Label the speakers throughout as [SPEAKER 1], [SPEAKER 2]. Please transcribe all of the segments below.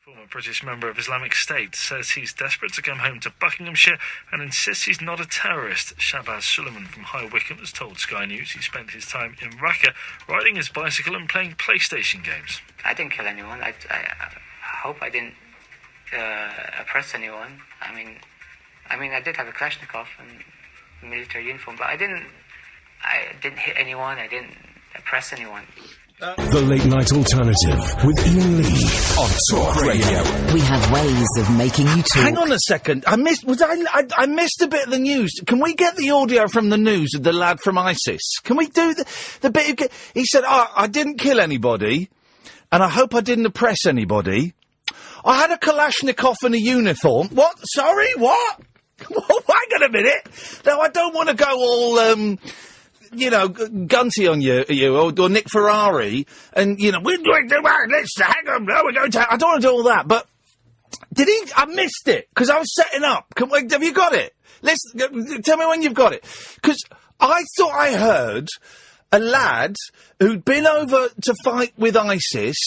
[SPEAKER 1] Former British member of Islamic State says he's desperate to come home to Buckinghamshire and insists he's not a terrorist. Shabazz Suleman from High Wycombe has told Sky News he spent his time in Raqqa riding his bicycle and playing PlayStation games.
[SPEAKER 2] I didn't kill anyone. I hope I didn't oppress anyone. I mean, I did have a Kalashnikov and military uniform, but I didn't hit anyone. I didn't oppress anyone.
[SPEAKER 3] The Late Night Alternative with Iain Lee on talkRADIO.
[SPEAKER 4] We have ways of making you talk.
[SPEAKER 5] Hang on a second. I missed a bit of the news. Can we get the audio from the news of the lad from ISIS? Can we do the bit? He said, I didn't kill anybody, and I hope I didn't oppress anybody. I had a Kalashnikov and a uniform. What? Sorry, what? Hang on a minute. No, I don't want to go all, Gunty on you or Nick Ferrari, and, we're going to, let's hang on, no, we're going to, I don't want to do all that, but I missed it, because I was setting up. Have you got it? Tell me when you've got it. Because I thought I heard a lad who'd been over to fight with ISIS,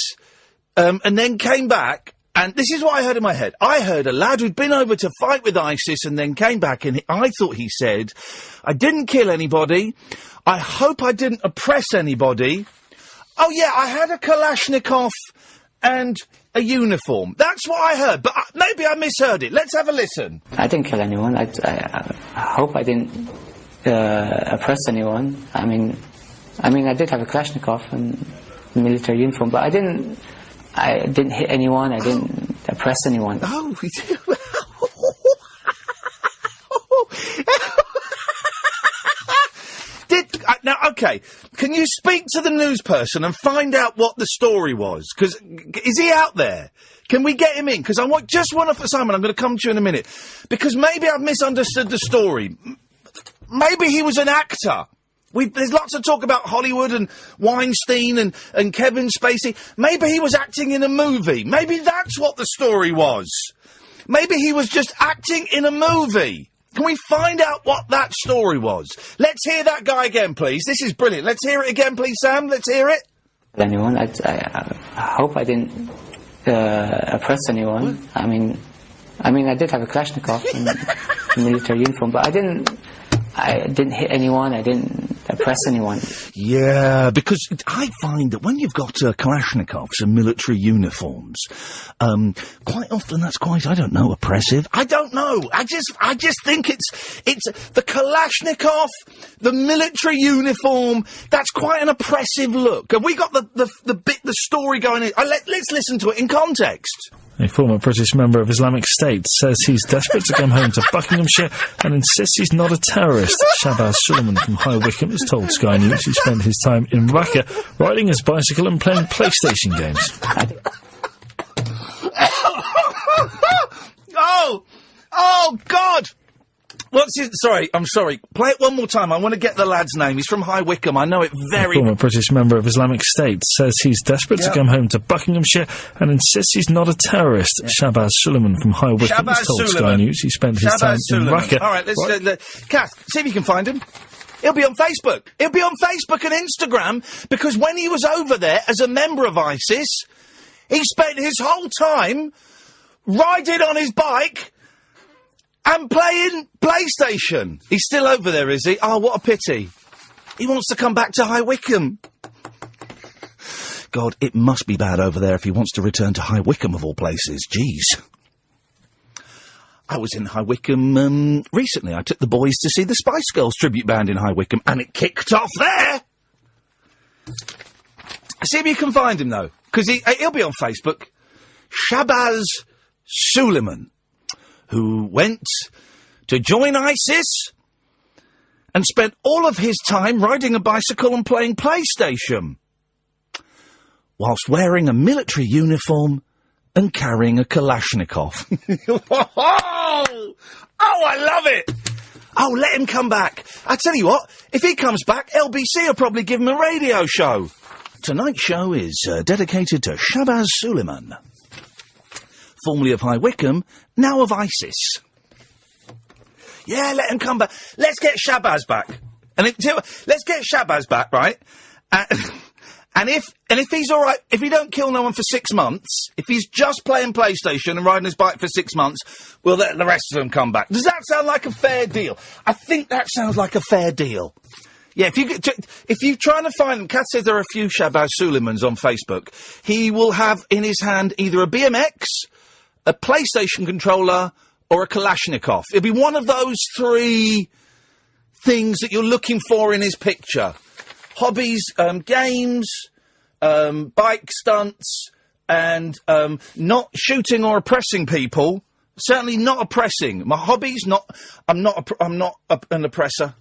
[SPEAKER 5] and then came back, and this is what I heard in my head. I heard a lad who'd been over to fight with ISIS and then came back, and I thought he said, I didn't kill anybody, I hope I didn't oppress anybody. Oh, yeah, I had a Kalashnikov and a uniform. That's what I heard, but maybe I misheard it. Let's have a listen.
[SPEAKER 2] I didn't kill anyone. I hope I didn't oppress anyone. I mean, I did have a Kalashnikov and military uniform, but I didn't hit anyone. I didn't oppress anyone.
[SPEAKER 5] Oh, we did. Now, okay, can you speak to the news person and find out what the story was? Because, is he out there? Can we get him in? Because just one for Simon, I'm going to come to you in a minute. Because maybe I've misunderstood the story. Maybe he was an actor. There's lots of talk about Hollywood and Weinstein and Kevin Spacey. Maybe he was acting in a movie. Maybe that's what the story was. Maybe he was just acting in a movie. Can we find out what that story was? Let's hear that guy again, please. This is brilliant. Let's hear it again, please, Sam. Let's hear it.
[SPEAKER 2] Anyone? I hope I didn't oppress anyone. What? I mean, I did have a Kalashnikov and military uniform, but I didn't hit anyone. I didn't oppress anyone.
[SPEAKER 5] Yeah, because I find that when you've got Kalashnikovs and military uniforms, quite often that's quite, I don't know, oppressive. I don't know. I just think it's the Kalashnikov, the military uniform. That's quite an oppressive look. Have we got the story going in? Let's listen to it in context.
[SPEAKER 1] A former British member of Islamic State says he's desperate to come home to Buckinghamshire and insists he's not a terrorist. Shabazz Suleman from High Wycombe has told Sky News he spent his time in Raqqa riding his bicycle and playing PlayStation games.
[SPEAKER 5] Oh, God! What's it? Sorry, I'm sorry. Play it one more time. I want to get the lad's name. He's from High Wycombe. I know it very...
[SPEAKER 1] A former British member of Islamic State says he's desperate to come home to Buckinghamshire and insists he's not a terrorist. Shabazz Suleman from High Wycombe has told Sky News he spent his time in Raqqa.
[SPEAKER 5] All right, let's Kath, see if you can find him. He'll be on Facebook. He'll be on Facebook and Instagram, because when he was over there as a member of ISIS, he spent his whole time riding on his bike and playing PlayStation. He's still over there, is he? Oh, what a pity. He wants to come back to High Wycombe. God, it must be bad over there if he wants to return to High Wycombe, of all places. Jeez. I was in High Wycombe recently. I took the boys to see the Spice Girls tribute band in High Wycombe, and it kicked off there. See if you can find him, though, because he'll be on Facebook. Shabazz Suleman, who went to join ISIS and spent all of his time riding a bicycle and playing PlayStation, whilst wearing a military uniform and carrying a Kalashnikov. Oh, I love it! Oh, let him come back. I tell you what, if he comes back, LBC will probably give him a radio show. Tonight's show is dedicated to Shabazz Suleman, formerly of High Wycombe, now of ISIS. Yeah, let him come back. Let's get Shabazz back. Let's get Shabazz back, right? And if he's all right, if he don't kill no one for 6 months, if he's just playing PlayStation and riding his bike for 6 months, we'll let the rest of them come back. Does that sound like a fair deal? I think that sounds like a fair deal. Yeah, if you're trying to find him, Kat says there are a few Shabazz Sulemans on Facebook. He will have in his hand either a BMX, a PlayStation controller, or a Kalashnikov. It'll be one of those 3 things that you're looking for in his picture. Hobbies, games, bike stunts, and not shooting or oppressing people. Certainly not oppressing. My hobbies, I'm not an oppressor.